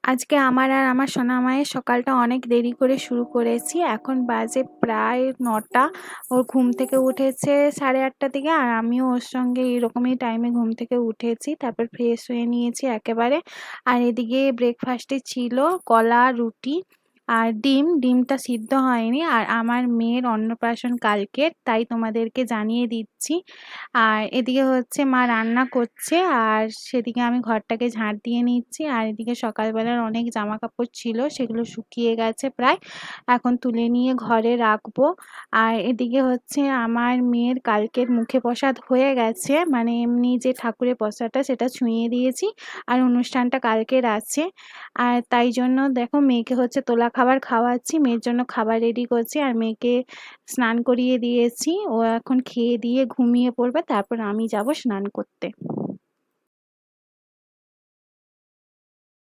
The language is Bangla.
আজকে আমার আর আমার সোনামায়ের সকালটা অনেক দেরি করে শুরু করেছি। এখন বাজে প্রায় ৯টা। ওর ঘুম থেকে উঠেছে 8:30টার দিকে, আর আমিও ওর সঙ্গে এরকমই টাইমে ঘুম থেকে উঠেছি। তারপর ফ্রেশ হয়ে নিয়েছি একেবারে। আর এদিকে ব্রেকফাস্টে ছিল কলা, রুটি আর ডিম। ডিমটা সিদ্ধ হয়নি। আর আমার মেয়ের অন্নপ্রাশন কালকের, তাই তোমাদেরকে জানিয়ে দিচ্ছি। আর এদিকে হচ্ছে মা রান্না করছে, আর সেদিকে আমি ঘরটাকে ঝাঁট দিয়ে নিচ্ছি। আর এদিকে সকালবেলার অনেক জামা কাপড় ছিল, সেগুলো শুকিয়ে গেছে প্রায়, এখন তুলে নিয়ে ঘরে রাখবো। আর এদিকে হচ্ছে আমার মেয়ের কালকের মুখে প্রসাদ হয়ে গেছে, মানে এমনি যে ঠাকুরের প্রসাদটা সেটা ছুঁয়ে দিয়েছি, আর অনুষ্ঠানটা কালকের আছে। আর তাই জন্য দেখো মেয়েকে হচ্ছে তোলা খাবার খাওয়াচ্ছি, মেয়ের জন্য খাবার রেডি করছি, আর মেয়েকে স্নান করিয়ে দিয়েছি। ও এখন খেয়ে দিয়ে ঘুমিয়ে পড়বে, তারপর আমি যাব স্নান করতে।